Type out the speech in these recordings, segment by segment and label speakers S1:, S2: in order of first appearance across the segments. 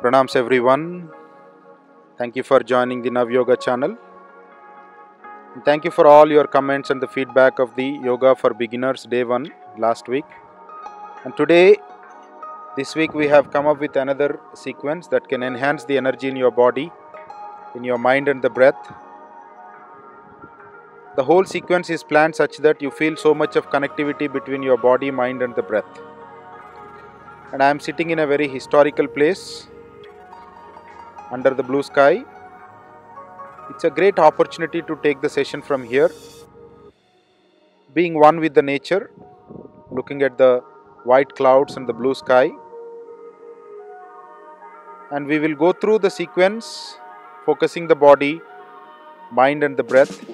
S1: Pranams everyone. Thank you for joining the Nav Yoga channel. And thank you for all your comments and the feedback of the Yoga for Beginners Day 1 last week. And today, this week we have come up with another sequence that can enhance the energy in your body, in your mind and the breath. The whole sequence is planned such that you feel so much of connectivity between your body, mind and the breath. And I am sitting in a very historical place under the blue sky. It's a great opportunity to take the session from here, being one with the nature, looking at the white clouds and the blue sky. And we will go through the sequence, focusing the body, mind and the breath.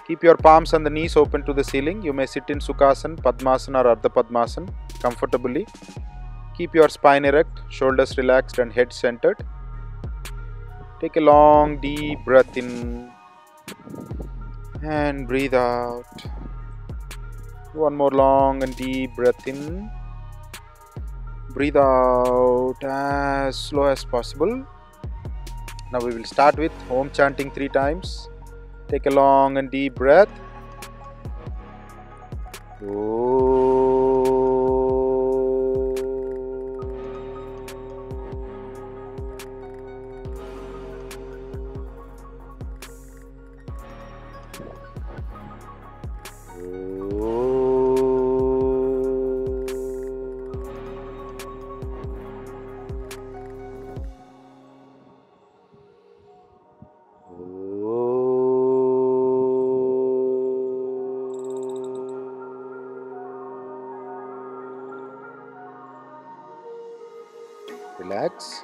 S1: Keep your palms and the knees open to the ceiling. You may sit in Sukhasana, Padmasana or Ardha Padmasana comfortably. Keep your spine erect, shoulders relaxed and head centered. Take a long deep breath in and breathe out. One more long and deep breath in. Breathe out as slow as possible. Now we will start with Om chanting 3 times. Take a long and deep breath. Relax.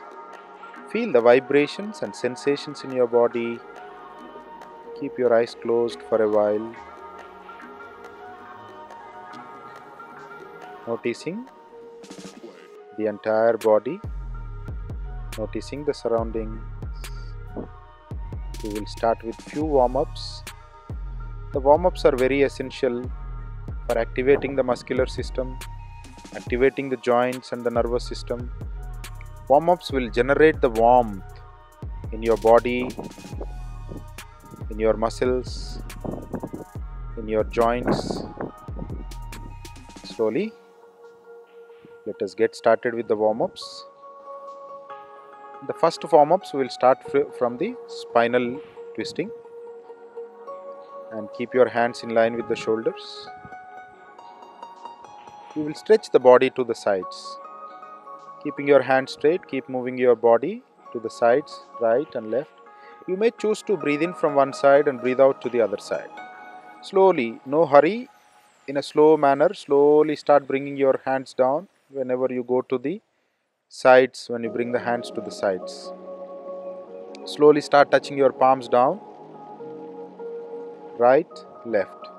S1: Feel the vibrations and sensations in your body. Keep your eyes closed for a while. Noticing the entire body. Noticing the surroundings. We will start with few warm-ups. The warm-ups are very essential for activating the muscular system, activating the joints and the nervous system. Warm-ups will generate the warmth in your body, in your muscles, in your joints. Slowly, let us get started with the warm-ups. The first warm-ups we will start from the spinal twisting, and keep your hands in line with the shoulders. You will stretch the body to the sides. Keeping your hands straight, keep moving your body to the sides, right and left. You may choose to breathe in from one side and breathe out to the other side. Slowly, no hurry, in a slow manner, slowly start bringing your hands down whenever you go to the sides, when you bring the hands to the sides. Slowly start touching your palms down. Right, left,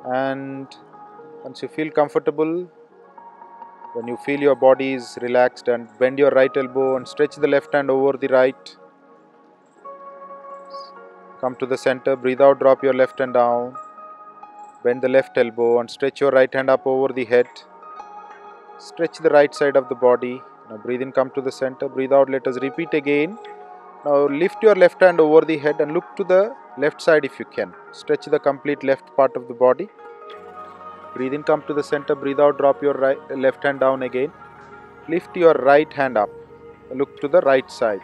S1: and once you feel comfortable, when you feel your body is relaxed, and bend your right elbow and stretch the left hand over the right. Come to the center, breathe out, drop your left hand down. Bend the left elbow and stretch your right hand up over the head. Stretch the right side of the body. Now breathe in, come to the center, breathe out, let us repeat again. Now lift your left hand over the head and look to the left side if you can. Stretch the complete left part of the body. Breathe in, come to the center, breathe out, drop your left hand down again. Lift your right hand up, look to the right side.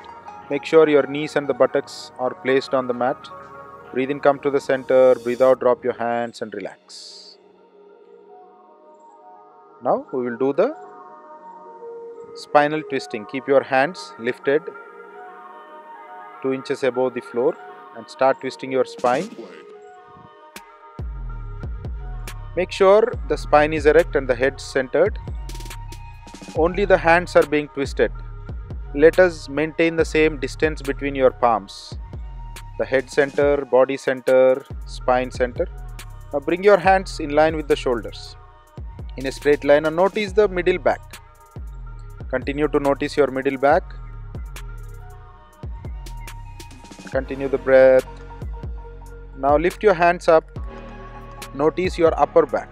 S1: Make sure your knees and the buttocks are placed on the mat. Breathe in, come to the center, breathe out, drop your hands and relax. Now we will do the spinal twisting. Keep your hands lifted 2 inches above the floor and start twisting your spine. Make sure the spine is erect and the head centered. Only the hands are being twisted. Let us maintain the same distance between your palms. The head center, body center, spine center. Now bring your hands in line with the shoulders in a straight line and notice the middle back. Continue to notice your middle back. Continue the breath. Now lift your hands up. Notice your upper back.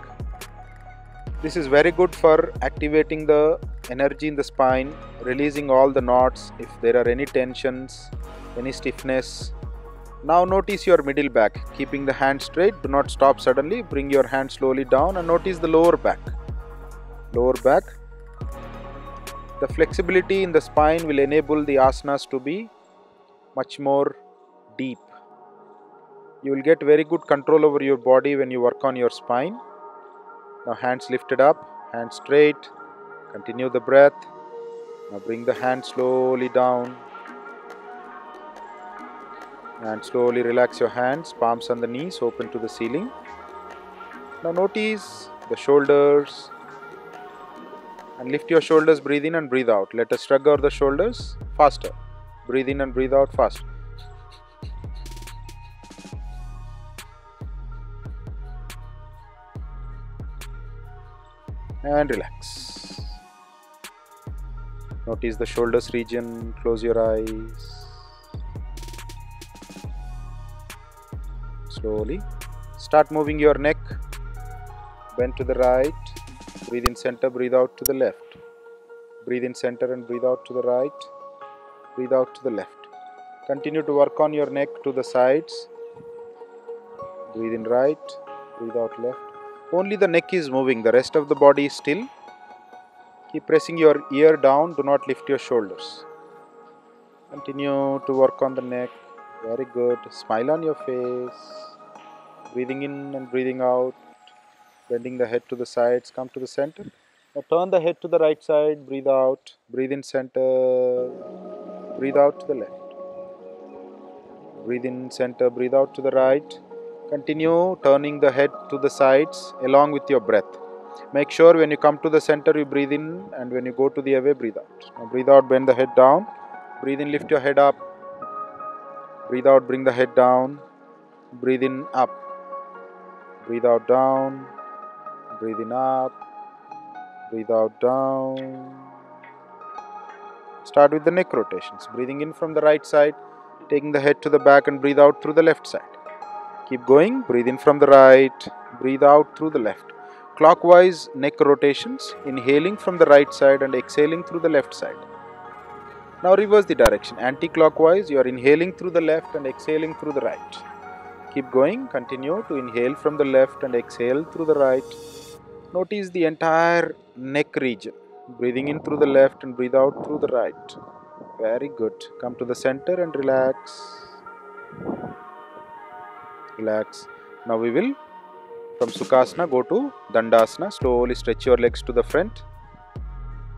S1: This is very good for activating the energy in the spine, releasing all the knots if there are any tensions, any stiffness. Now notice your middle back, keeping the hand straight. Do not stop suddenly. Bring your hand slowly down and notice the lower back. Lower back. The flexibility in the spine will enable the asanas to be much more deep. You will get very good control over your body when you work on your spine. Now hands lifted up, hands straight. Continue the breath. Now bring the hand slowly down. And slowly relax your hands, palms on the knees, open to the ceiling. Now notice the shoulders. And lift your shoulders, breathe in and breathe out. Let us shrug our the shoulders faster. Breathe in and breathe out fast. And relax. Notice the shoulders region. Close your eyes. Slowly. Start moving your neck. Bend to the right. Breathe in center, breathe out to the left. Breathe in center and breathe out to the right. Breathe out to the left. Continue to work on your neck to the sides. Breathe in right, breathe out left. Only the neck is moving, the rest of the body is still. Keep pressing your ear down, do not lift your shoulders. Continue to work on the neck. Very good. Smile on your face. Breathing in and breathing out. Bending the head to the sides, come to the center. Now turn the head to the right side, breathe out. Breathe in center, breathe out to the left. Breathe in center, breathe out to the right. Continue turning the head to the sides along with your breath. Make sure when you come to the center, you breathe in, and when you go to the away, breathe out. Now breathe out, bend the head down. Breathe in, lift your head up. Breathe out, bring the head down. Breathe in, up. Breathe out, down. Breathe in, up. Breathe out, down. Start with the neck rotations. Breathing in from the right side, taking the head to the back and breathe out through the left side. Keep going. Breathe in from the right. Breathe out through the left. Clockwise neck rotations. Inhaling from the right side and exhaling through the left side. Now reverse the direction. Anti-clockwise, you are inhaling through the left and exhaling through the right. Keep going. Continue to inhale from the left and exhale through the right. Notice the entire neck region. Breathing in through the left and breathe out through the right. Very good. Come to the center and relax. Relax. Now we will, from Sukhasana, go to Dandasana. Slowly stretch your legs to the front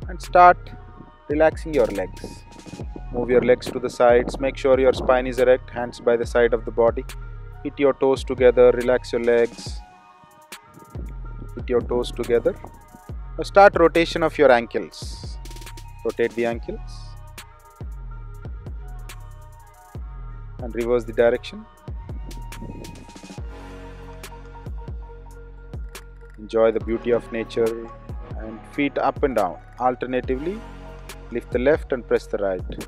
S1: and start relaxing your legs. Move your legs to the sides. Make sure your spine is erect, hands by the side of the body. Hit your toes together. Relax your legs. Hit your toes together. Now start rotation of your ankles. Rotate the ankles. And reverse the direction. Enjoy the beauty of nature and feet up and down. Alternatively, lift the left and press the right.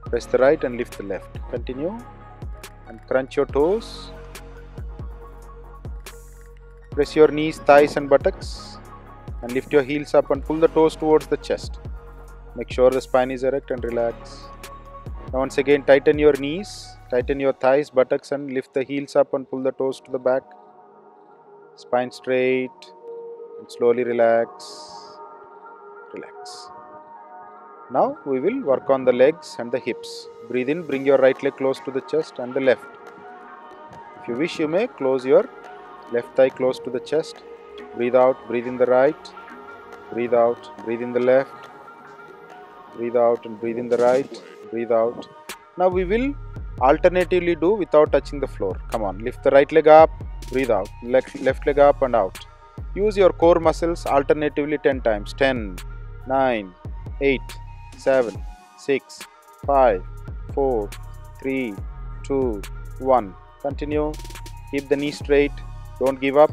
S1: Press the right and lift the left. Continue and crunch your toes. Press your knees, thighs and buttocks and lift your heels up and pull the toes towards the chest. Make sure the spine is erect and relax. Now once again, tighten your knees, tighten your thighs, buttocks and lift the heels up and pull the toes to the back. Spine straight and slowly relax. Relax. Now we will work on the legs and the hips. Breathe in, bring your right leg close to the chest and the left. If you wish, you may close your left thigh close to the chest. Breathe out, breathe in the right. Breathe out, breathe in the left. Breathe out and breathe in the right. Breathe out. Now we will alternatively do without touching the floor. Come on, lift the right leg up, breathe out. Left leg up and out. Use your core muscles alternatively 10 times. 10, 9, 8, 7, 6, 5, 4, 3, 2, 1. Continue. Keep the knee straight. Don't give up.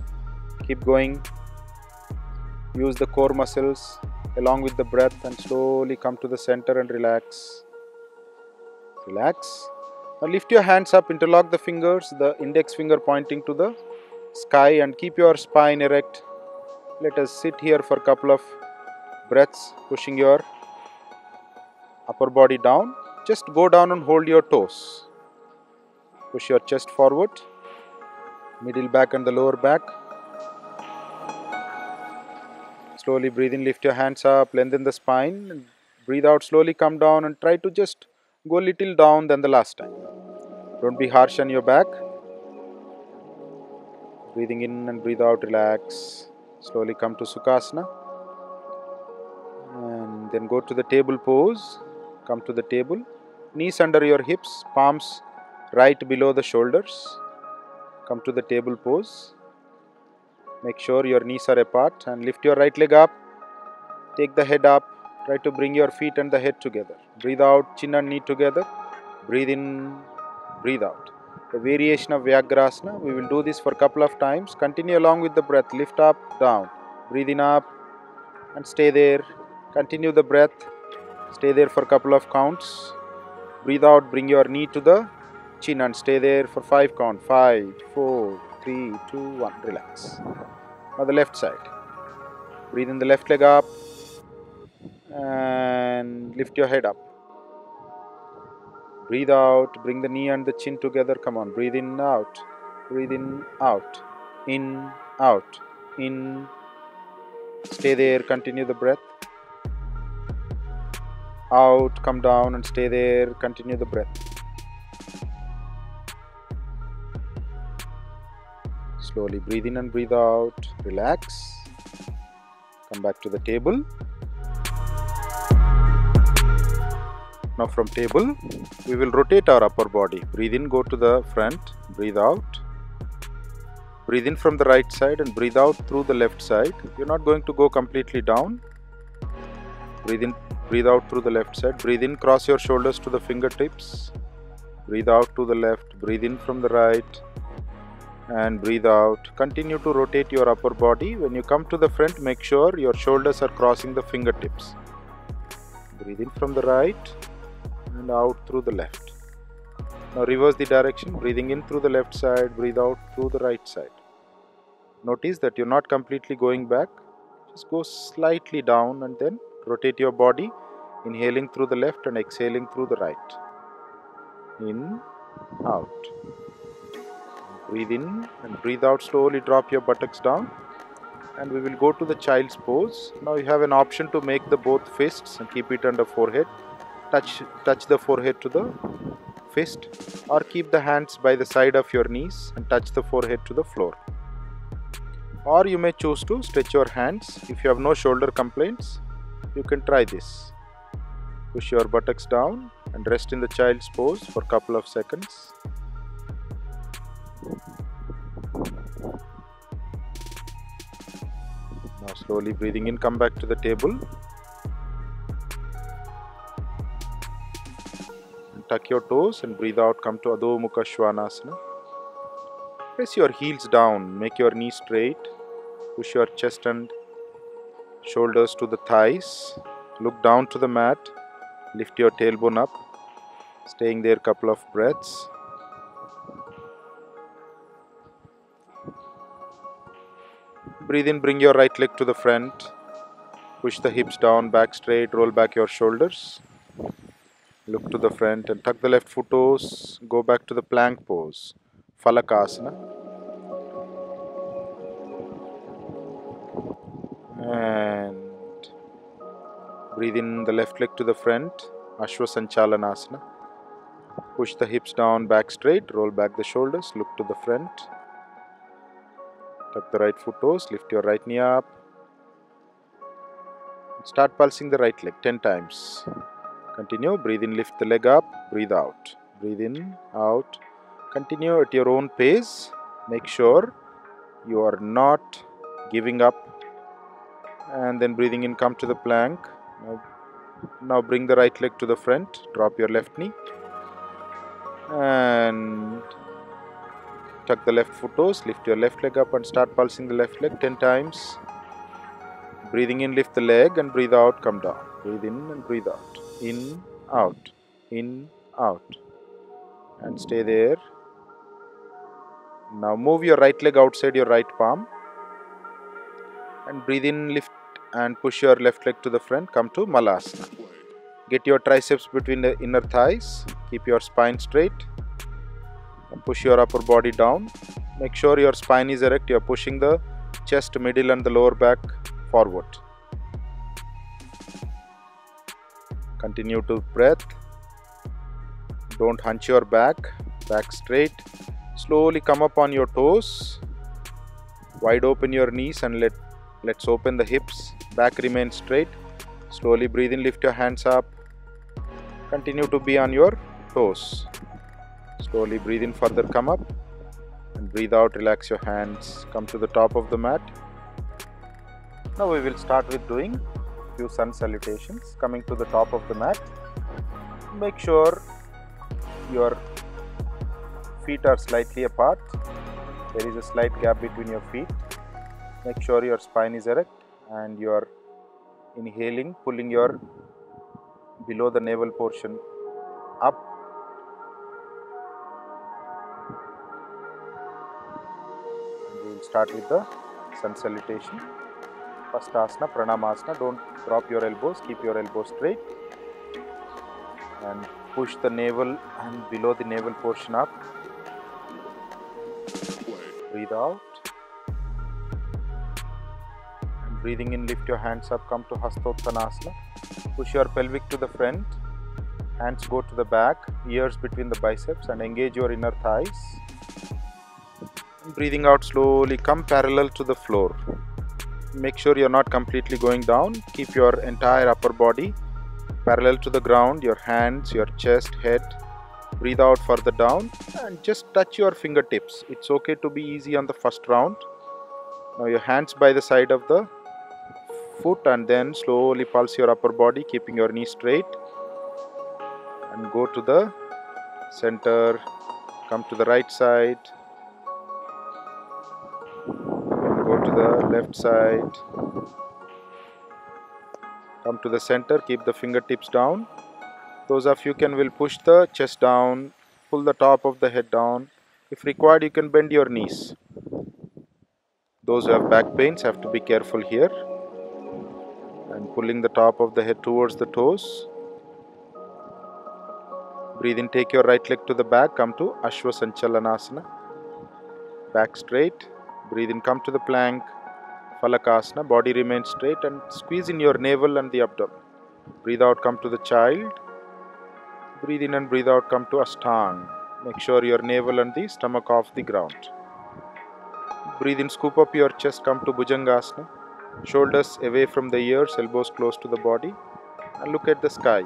S1: Keep going. Use the core muscles along with the breath and slowly come to the center and relax. Relax. Now lift your hands up, interlock the fingers, the index finger pointing to the sky and keep your spine erect. Let us sit here for a couple of breaths, pushing your upper body down. Just go down and hold your toes. Push your chest forward, middle back and the lower back. Slowly breathe in, lift your hands up, lengthen the spine. Breathe out, slowly come down and try to just go a little down than the last time. Don't be harsh on your back. Breathing in and breathe out, relax. Slowly come to Sukhasana. And then go to the table pose. Come to the table. Knees under your hips, palms right below the shoulders. Come to the table pose. Make sure your knees are apart and lift your right leg up. Take the head up. Try to bring your feet and the head together. Breathe out, chin and knee together. Breathe in, breathe out. The variation of Vyagrasana. We will do this for a couple of times. Continue along with the breath. Lift up, down. Breathe in up and stay there. Continue the breath. Stay there for a couple of counts. Breathe out, bring your knee to the chin and stay there for 5 count. 5, 4, 3, 2, 1. Relax. Now the left side. Breathe in the left leg up and lift your head up. Breathe out, bring the knee and the chin together. Come on, breathe in, out. Breathe in, out. In, out. In. Stay there, continue the breath. Out, come down and stay there, continue the breath. Slowly breathe in and breathe out. Relax. Come back to the table. Now from table, we will rotate our upper body. Breathe in, go to the front. Breathe out. Breathe in from the right side and breathe out through the left side. You're not going to go completely down. Breathe in, breathe out through the left side. Breathe in, cross your shoulders to the fingertips. Breathe out to the left. Breathe in from the right. And breathe out. Continue to rotate your upper body. When you come to the front, make sure your shoulders are crossing the fingertips. Breathe in from the right and out through the left. Now reverse the direction. Breathing in through the left side, breathe out through the right side. Notice that you're not completely going back. Just go slightly down and then rotate your body. Inhaling through the left and exhaling through the right. In, out. Breathe in and breathe out. Slowly drop your buttocks down. And we will go to the child's pose. Now you have an option to make the both fists and keep it under forehead. Touch the forehead to the fist, or keep the hands by the side of your knees and touch the forehead to the floor. Or you may choose to stretch your hands. If you have no shoulder complaints, you can try this. Push your buttocks down and rest in the child's pose for a couple of seconds. Now slowly breathing in, come back to the table. And tuck your toes and breathe out, come to Adho Mukha Svanasana. Press your heels down, make your knees straight. Push your chest and shoulders to the thighs. Look down to the mat. Lift your tailbone up. Staying there a couple of breaths. Breathe in, bring your right leg to the front. Push the hips down, back straight, roll back your shoulders. Look to the front and tuck the left foot toes. Go back to the plank pose, Phalakasana. And breathe in the left leg to the front, Ashwasanchalanasana. Push the hips down, back straight, roll back the shoulders, look to the front. Tuck the right foot toes, lift your right knee up. Start pulsing the right leg 10 times. Continue, breathe in, lift the leg up, breathe out. Breathe in, out. Continue at your own pace. Make sure you are not giving up. And then breathing in, come to the plank. Now bring the right leg to the front, drop your left knee. And tuck the left foot toes, lift your left leg up and start pulsing the left leg 10 times. Breathing in, lift the leg and breathe out, come down. Breathe in and breathe out. In, out. In, out. And stay there. Now move your right leg outside your right palm. And breathe in, lift and push your left leg to the front. Come to Malasana. Get your triceps between the inner thighs. Keep your spine straight. And push your upper body down. Make sure your spine is erect. You are pushing the chest, middle and the lower back forward. Continue to breath. Don't hunch your back. Back straight. Slowly come up on your toes. Wide open your knees and let's open the hips. Back remain straight. Slowly breathe in, lift your hands up. Continue to be on your toes. Slowly breathe in, further come up. And breathe out, relax your hands. Come to the top of the mat. Now we will start with doing few sun salutations. Coming to the top of the mat. Make sure your feet are slightly apart. There is a slight gap between your feet. Make sure your spine is erect and you are inhaling, pulling your below the navel portion up. And we will start with the sun salutation. First asana, Pranamasana. Don't drop your elbows, keep your elbows straight and push the navel and below the navel portion up. Breathe out. And breathing in, lift your hands up, come to Hastottanasana. Push your pelvic to the front. Hands go to the back, ears between the biceps and engage your inner thighs. And breathing out slowly, come parallel to the floor. Make sure you are not completely going down. Keep your entire upper body parallel to the ground, your hands, your chest, head. Breathe out further down and just touch your fingertips. It's okay to be easy on the first round. Now your hands by the side of the foot and then slowly pulse your upper body, keeping your knees straight. And go to the center, come to the right side. Go to the left side. Come to the center, keep the fingertips down. Those of you will push the chest down, pull the top of the head down. If required, you can bend your knees. Those who have back pains have to be careful here. And pulling the top of the head towards the toes. Breathe in, take your right leg to the back, come to Ashwa Sanchalanasana. Back straight. Breathe in, come to the plank. Falakasana, body remains straight and squeeze in your navel and the abdomen. Breathe out, come to the child. Breathe in and breathe out, come to Ashtanga. Make sure your navel and the stomach off the ground. Breathe in, scoop up your chest, come to Bhujangasana. Shoulders away from the ears, elbows close to the body. And look at the sky.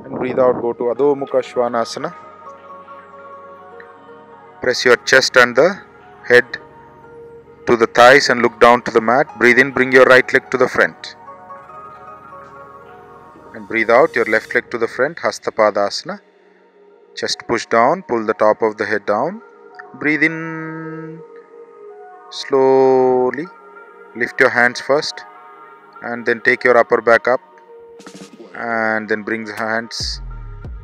S1: And breathe out, go to Adho Mukha Svanasana. Press your chest and the head to the thighs and look down to the mat. Breathe in, bring your right leg to the front. And breathe out, your left leg to the front, Hastapadasana. Chest push down, pull the top of the head down. Breathe in slowly. Lift your hands first and then take your upper back up. And then bring the hands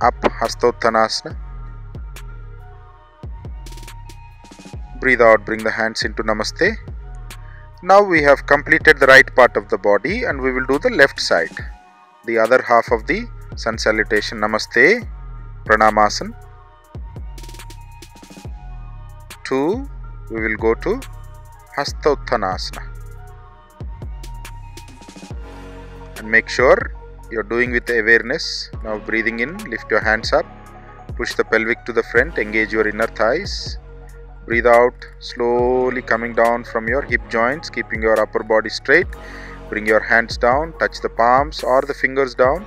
S1: up, Hastottanasana. Breathe out, bring the hands into Namaste. Now we have completed the right part of the body and we will do the left side. The other half of the sun salutation. Namaste, Pranamasana. 2, we will go to Hastottanasana. And make sure you are doing with awareness. Now breathing in, lift your hands up. Push the pelvic to the front, engage your inner thighs. Breathe out, slowly coming down from your hip joints, keeping your upper body straight. Bring your hands down, touch the palms or the fingers down.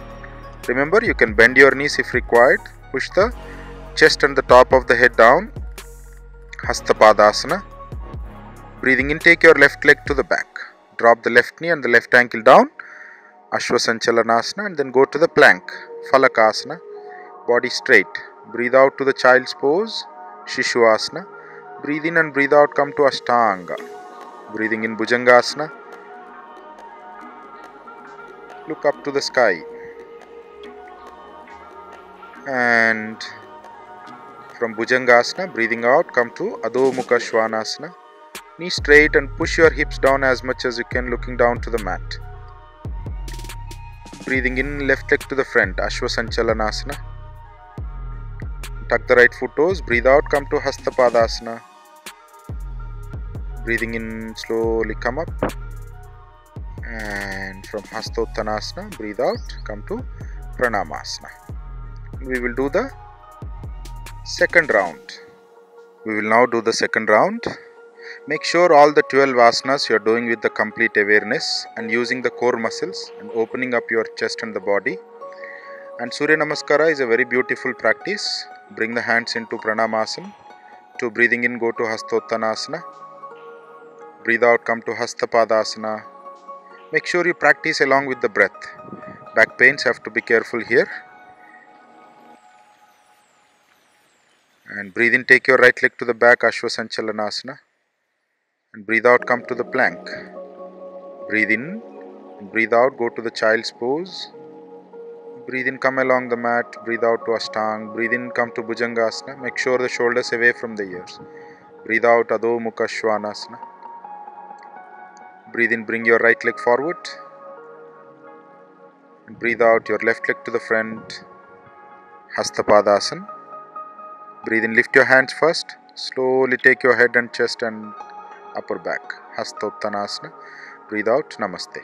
S1: Remember, you can bend your knees if required. Push the chest and the top of the head down. Hastapadasana. Breathing in, take your left leg to the back. Drop the left knee and the left ankle down. Ashwa Sanchalanasana and then go to the plank. Falakasana. Body straight. Breathe out to the child's pose. Shishuasana. Breathe in and breathe out, come to Ashtanga. Breathing in Bhujangasana. Look up to the sky. And from Bhujangasana, breathing out, come to Adho Mukha Svanasana. Knee straight and push your hips down as much as you can, looking down to the mat. Breathing in, left leg to the front, Ashwasanchalanasana. Tuck the right foot toes, breathe out, come to Hastapadasana. Breathing in, slowly come up. And from Hastottanasana, breathe out, come to Pranamasana. We will do the second round. We will now do the second round. Make sure all the 12 asanas you are doing with the complete awareness and using the core muscles and opening up your chest and the body. And Surya Namaskara is a very beautiful practice. Bring the hands into Pranamasana. To breathing in, go to Hastottanasana. Breathe out, come to Hastapadasana. Make sure you practice along with the breath. Back pains, have to be careful here. And breathe in, take your right leg to the back, Ashwasanchalanasana. And breathe out, come to the plank. Breathe in, breathe out, go to the child's pose. Breathe in, come along the mat. Breathe out to Ashtanga. Breathe in, come to Bhujangasana. Make sure the shoulders away from the ears. Breathe out, Adho Mukha Svanasana. Breathe in, bring your right leg forward. And breathe out, your left leg to the front, Hastapadasana. Breathe in, lift your hands first. Slowly take your head and chest and upper back, Hastottanasana. Breathe out, Namaste.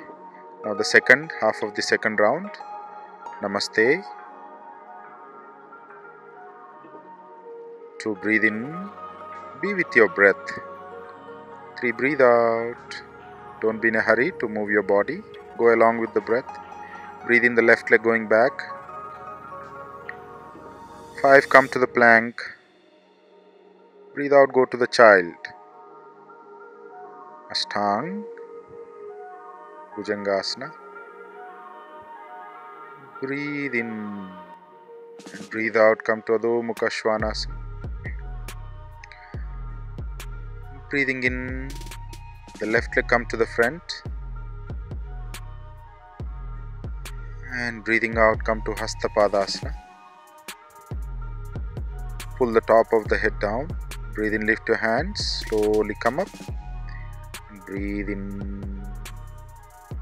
S1: Now the second half of the second round. Namaste. To breathe in, be with your breath. 3, breathe out. Don't be in a hurry to move your body. Go along with the breath. Breathe in, the left leg going back. 5, come to the plank. Breathe out, go to the child. Ashtanga. Bhujangasana. Breathe in. And breathe out, come to Adho Mukha Svanasana. Breathing in, the left leg come to the front. And breathing out, come to Hastapadasana. Pull the top of the head down. Breathe in, lift your hands. Slowly come up. And breathe in.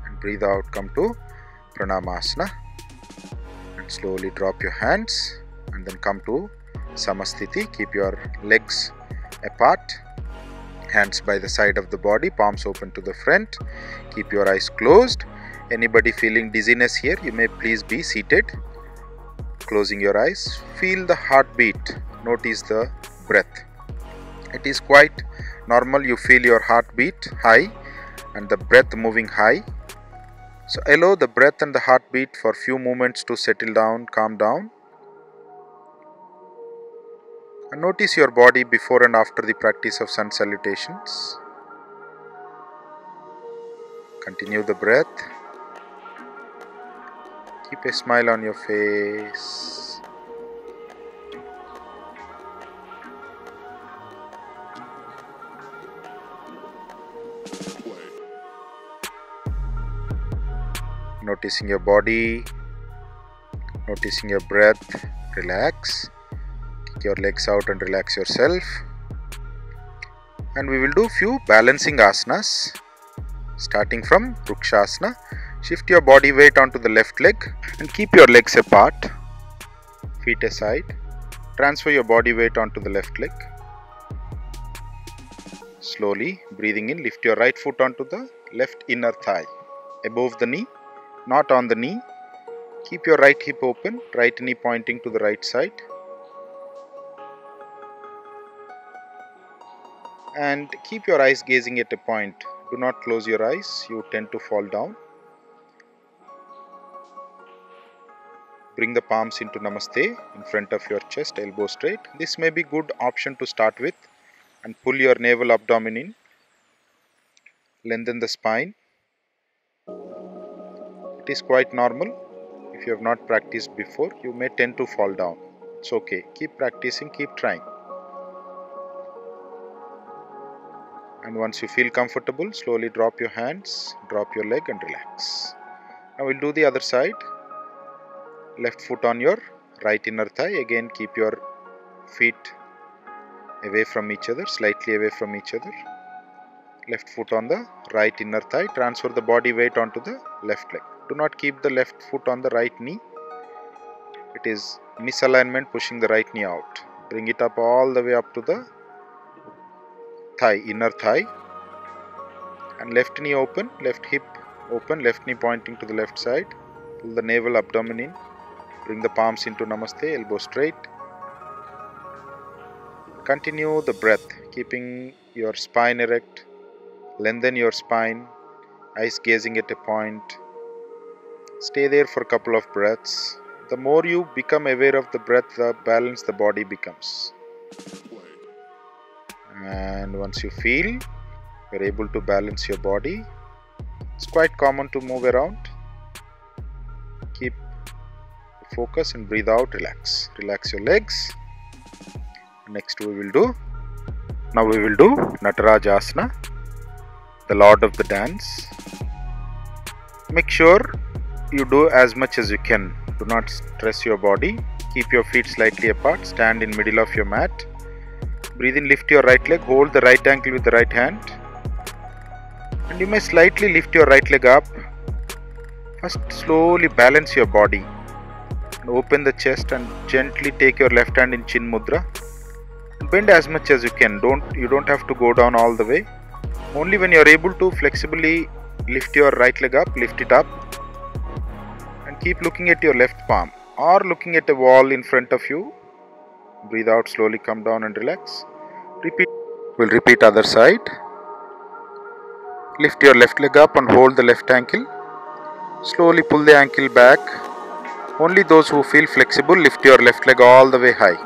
S1: And breathe out, come to Pranamasana. And slowly drop your hands. And then come to Samasthiti. Keep your legs apart. Hands by the side of the body. Palms open to the front. Keep your eyes closed. Anybody feeling dizziness here, you may please be seated. Closing your eyes. Feel the heartbeat. Notice the breath. It is quite normal. You feel your heartbeat high and the breath moving high. So allow the breath and the heartbeat for few moments to settle down, calm down. And notice your body before and after the practice of sun salutations. Continue the breath. Keep a smile on your face. Noticing your body, noticing your breath. Relax. Kick your legs out and relax yourself. And we will do few balancing asanas. Starting from Vrukshasana. Shift your body weight onto the left leg and keep your legs apart, feet aside. Transfer your body weight onto the left leg. Slowly breathing in, lift your right foot onto the left inner thigh, above the knee, not on the knee. Keep your right hip open, right knee pointing to the right side. And keep your eyes gazing at a point. Do not close your eyes, you tend to fall down. Bring the palms into Namaste in front of your chest, elbow straight. This may be good option to start with. And pull your navel abdomen in. Lengthen the spine. It is quite normal. If you have not practiced before, you may tend to fall down. It's okay. Keep practicing, keep trying. And once you feel comfortable, slowly drop your hands, drop your leg and relax. Now we'll do the other side. Left foot on your right inner thigh. Again keep your feet away from each other, slightly away from each other. Left foot on the right inner thigh. Transfer the body weight onto the left leg. Do not keep the left foot on the right knee. It is misalignment, pushing the right knee out. Bring it up all the way up to the thigh, inner thigh. And left knee open, left hip open, left knee pointing to the left side. Pull the navel, abdomen in. Bring the palms into Namaste, elbow straight. Continue the breath, keeping your spine erect. Lengthen your spine, eyes gazing at a point. Stay there for a couple of breaths. The more you become aware of the breath, the balanced the body becomes. And once you feel you're able to balance your body, it's quite common to move around. Keep focus and breathe out, relax. Relax your legs. Next we will do Natarajasana, the Lord of the dance. Make sure you do as much as you can. Do not stress your body. Keep your feet slightly apart. Stand in middle of your mat. Breathe in, lift your right leg. Hold the right ankle with the right hand. And you may slightly lift your right leg up. First slowly balance your body. And open the chest and gently take your left hand in Chin Mudra. Bend as much as you can. You don't have to go down all the way. Only when you are able to flexibly lift your right leg up, lift it up. And keep looking at your left palm or looking at a wall in front of you. Breathe out slowly, come down and relax. We'll repeat other side. Lift your left leg up and hold the left ankle. Slowly pull the ankle back. Only those who feel flexible, lift your left leg all the way high.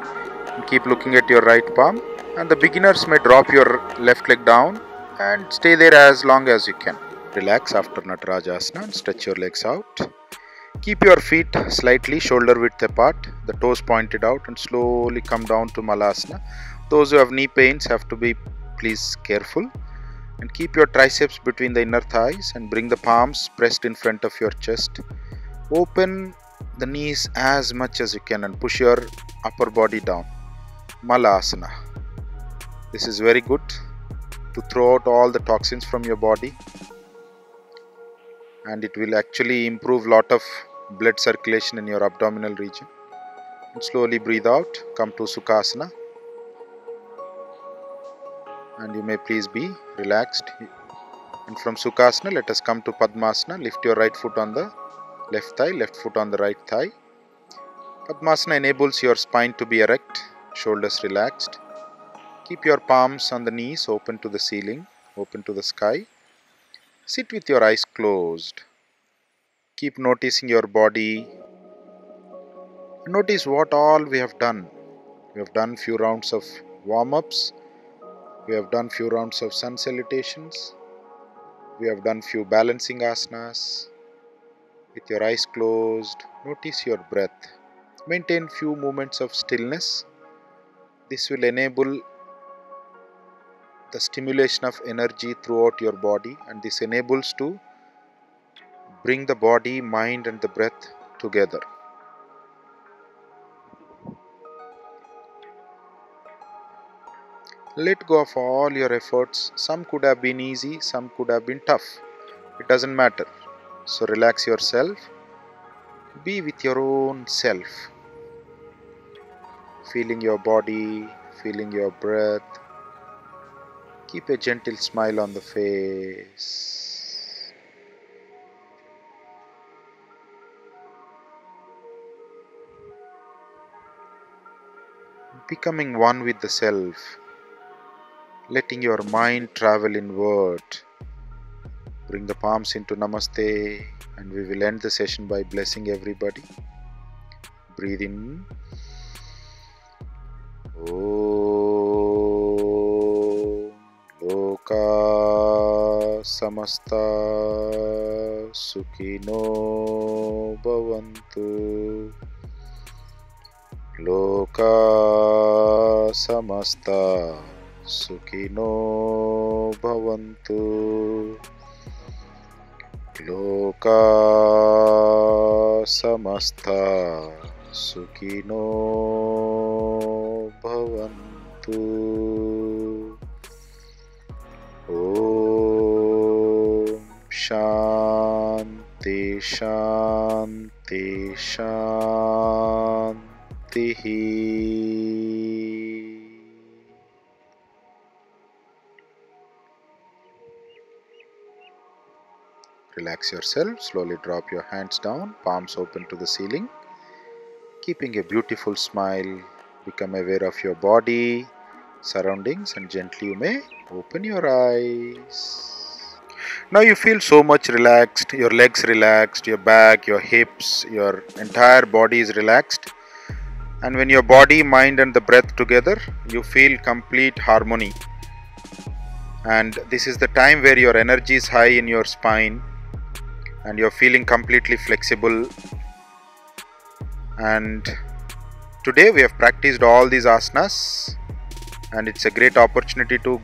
S1: And keep looking at your right palm. And the beginners may drop your left leg down and stay there as long as you can. Relax after Natarajasana and stretch your legs out. Keep your feet slightly shoulder width apart, the toes pointed out, and slowly come down to Malasana. Those who have knee pains have to be please careful. And keep your triceps between the inner thighs and bring the palms pressed in front of your chest. Open the knees as much as you can and push your upper body down. Malasana. This is very good to throw out all the toxins from your body. And it will actually improve lot of blood circulation in your abdominal region. And slowly breathe out, come to Sukhasana. And you may please be relaxed. And from Sukhasana, let us come to Padmasana. Lift your right foot on the left thigh, left foot on the right thigh. Padmasana enables your spine to be erect, shoulders relaxed. Keep your palms on the knees, open to the ceiling, open to the sky. Sit with your eyes closed. Keep noticing your body. Notice what all we have done. We have done few rounds of warm-ups. We have done few rounds of sun salutations. We have done few balancing asanas. With your eyes closed, notice your breath. Maintain few moments of stillness. This will enable the stimulation of energy throughout your body, and this enables to bring the body, mind and the breath together. Let go of all your efforts. Some could have been easy, some could have been tough. It doesn't matter. So relax yourself. Be with your own self. Feeling your body, feeling your breath. Keep a gentle smile on the face. Becoming one with the self. Letting your mind travel inward. Bring the palms into Namaste, and we will end the session by blessing everybody. Breathe in. Om Loka Samasta Sukhino Bhavantu. Loka Samasta Sukhino Bhavantu. Loka Samasta Sukhino Bhavantu. Om Shanti Shanti Shanti. Relax yourself, slowly drop your hands down, palms open to the ceiling. Keeping a beautiful smile, become aware of your body, surroundings, and gently you may open your eyes. Now you feel so much relaxed, your legs relaxed, your back, your hips, your entire body is relaxed. And when your body, mind and the breath together, you feel complete harmony. And this is the time where your energy is high in your spine and you're feeling completely flexible. And today we have practiced all these asanas and it's a great opportunity to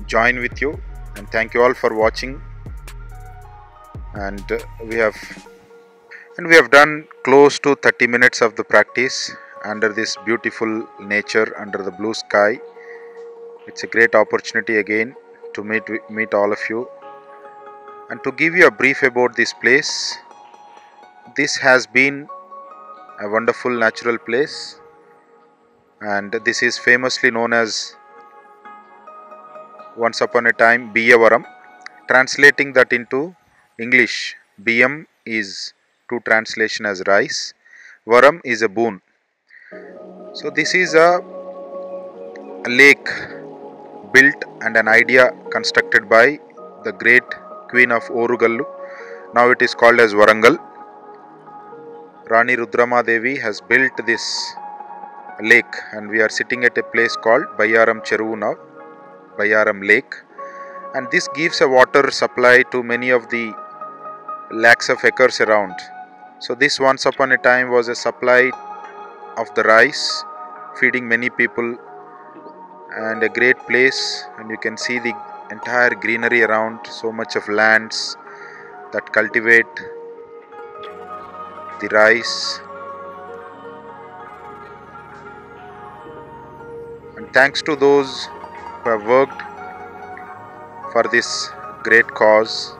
S1: join with you, and thank you all for watching. And we have done close to 30 minutes of the practice under this beautiful nature, under the blue sky. It's a great opportunity again to meet all of you and to give you a brief about this place. This has been a wonderful natural place, and this is famously known as once upon a time Biyavaram. Translating that into English, Biyam is true translation as rice, Varam is a boon. So this is a lake built and an idea constructed by the great Queen of Orugallu. Now it is called as Warangal. Rani Rudrama Devi has built this lake, and we are sitting at a place called Bayaram Cheruvu now, Bayaram Lake, and this gives a water supply to many of the lakhs of acres around. So this once upon a time was a supply of the rice, feeding many people, and a great place. And you can see the entire greenery around, so much of lands that cultivate the rice. And thanks to those who have worked for this great cause,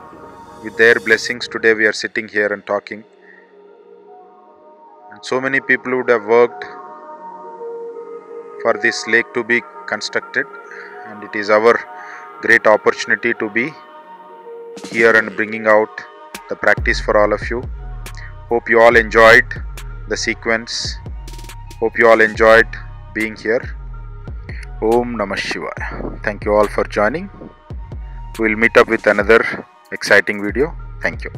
S1: with their blessings today we are sitting here and talking. And so many people would have worked for this lake to be constructed, and it is our great opportunity to be here and bringing out the practice for all of you. Hope you all enjoyed the sequence. Hope you all enjoyed being here. Om Namah Shivaya. Thank you all for joining. We will meet up with another exciting video. Thank you.